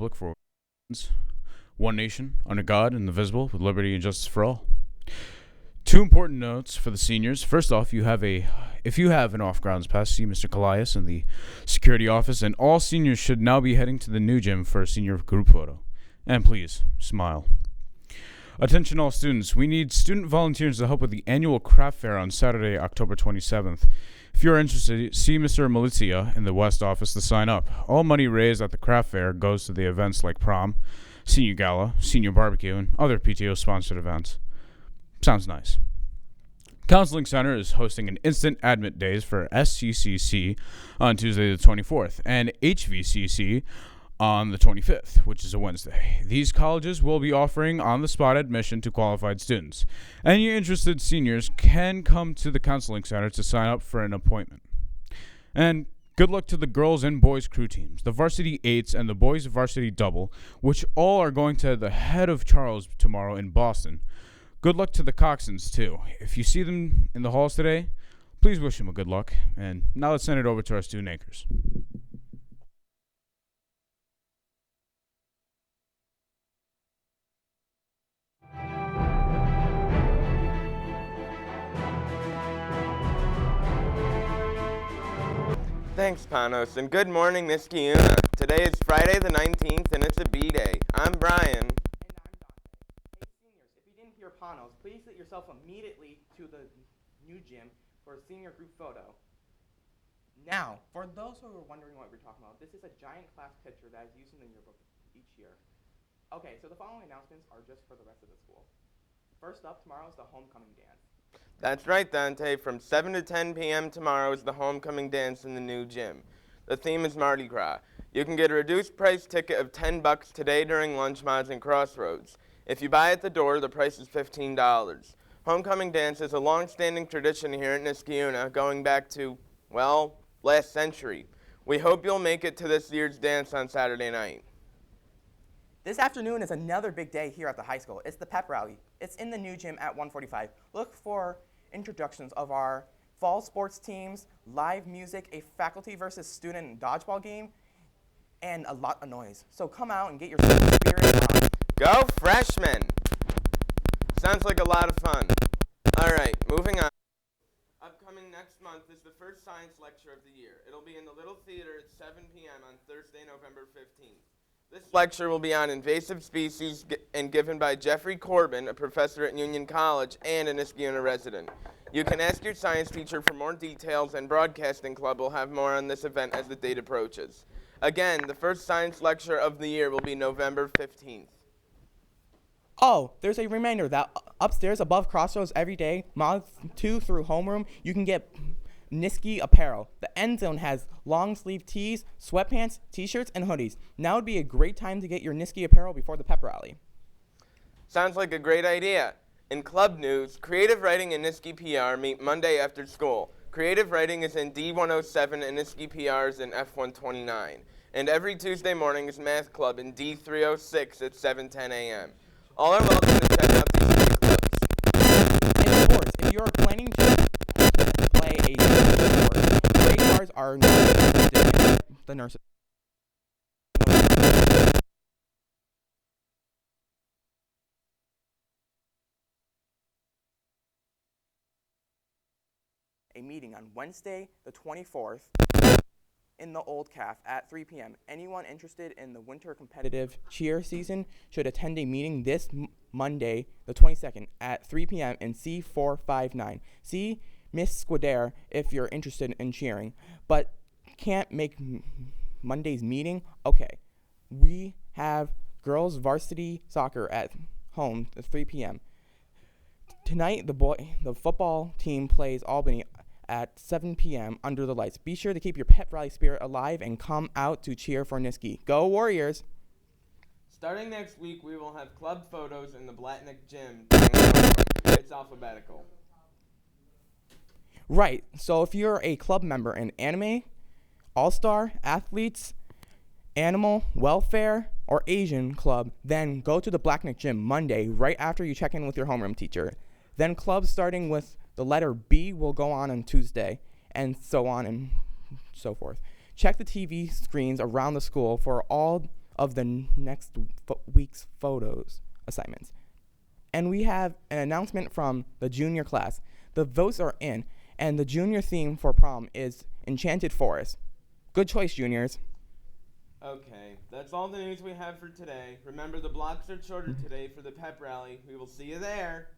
Look for one nation, under God, indivisible, with liberty and justice for all. Two important notes for the seniors. First off, if you have an off-grounds pass, see Mr. Callias in the security office, and all seniors should now be heading to the new gym for a senior group photo. And please, smile. Attention all students, we need student volunteers to help with the annual craft fair on Saturday, October 27th. If you're interested, see Mr. Malizia in the West office to sign up. All money raised at the craft fair goes to the events like prom, senior gala, senior barbecue, and other PTO-sponsored events. Sounds nice. Counseling Center is hosting an instant admit days for SCCC on Tuesday the 24th and HVCC on the 25th, which is a Wednesday. These colleges will be offering on-the-spot admission to qualified students. Any interested seniors can come to the Counseling Center to sign up for an appointment. And good luck to the girls and boys crew teams, the varsity eights and the boys varsity double, which all are going to the Head of Charles tomorrow in Boston. Good luck to the coxswains, too. If you see them in the halls today, please wish them a good luck. And now let's send it over to our student anchors. Thanks, Panos, and good morning, Miss Kiuna. Today is Friday the 19th, and it's a B-Day. I'm Brian. And I'm Dante. Hey, seniors, if you didn't hear Panos, please get yourself immediately to the new gym for a senior group photo. Now, for those who are wondering what we're talking about, this is a giant class picture that is used in the yearbook each year. Okay, so the following announcements are just for the rest of the school. First up, tomorrow is the homecoming dance. That's right, Dante. From 7 to 10 p.m. tomorrow is the homecoming dance in the new gym. The theme is Mardi Gras. You can get a reduced price ticket of $10 today during lunch mods and crossroads. If you buy at the door, the price is $15. Homecoming dance is a long-standing tradition here at Niskayuna, going back to, well, last century. We hope you'll make it to this year's dance on Saturday night. This afternoon is another big day here at the high school. It's the pep rally. It's in the new gym at 1:45. Look for introductions of our fall sports teams, live music, a faculty versus student dodgeball game, and a lot of noise. So come out and get your spirit on. Go Freshmen! Sounds like a lot of fun. All right, moving on. Upcoming next month is the first science lecture of the year. It'll be in the Little Theater at 7 p.m. on Thursday, November 15th. This lecture will be on invasive species and given by Jeffrey Corbin, a professor at Union College and a Niskayuna resident. You can ask your science teacher for more details, and Broadcasting Club will have more on this event as the date approaches. Again, the first science lecture of the year will be November 15th. Oh, there's a reminder that upstairs above Crossroads every day, Mod 2 through homeroom, you can get Niski apparel. The end zone has long sleeve tees, sweatpants, t-shirts, and hoodies. Now would be a great time to get your Niski apparel before the pep rally. Sounds like a great idea. In club news, Creative Writing and Niski PR meet Monday after school. Creative Writing is in D107 and Niski PR is in F129. And every Tuesday morning is Math Club in D306 at 7:10 a.m. All are welcome to check out these three clubs. In sports, if you are planning to play a sport, great cars are not interested in the nurses. A meeting on Wednesday, the 24th, in the Old Calf at 3 p.m. Anyone interested in the winter competitive cheer season should attend a meeting this Monday, the 22nd, at 3 p.m. in C459. See Miss Squidare if you're interested in cheering, but can't make Monday's meeting? Okay, we have girls varsity soccer at home at 3 p.m. Tonight, the football team plays Albany at 7 p.m. under the lights. Be sure to keep your pep rally spirit alive and come out to cheer for Niski. Go Warriors! Starting next week, we will have club photos in the Blatnick Gym. It's alphabetical. Right, so if you're a club member in anime, all-star, athletes, animal, welfare, or Asian club, then go to the Blackneck Gym Monday right after you check in with your homeroom teacher. Then clubs starting with the letter B will go on Tuesday, and so on and so forth. Check the TV screens around the school for all of the next week's photos assignments. And we have an announcement from the junior class. The votes are in, and the junior theme for prom is Enchanted Forest. Good choice, juniors. Okay, that's all the news we have for today. Remember, the blocks are shorter today for the pep rally. We will see you there.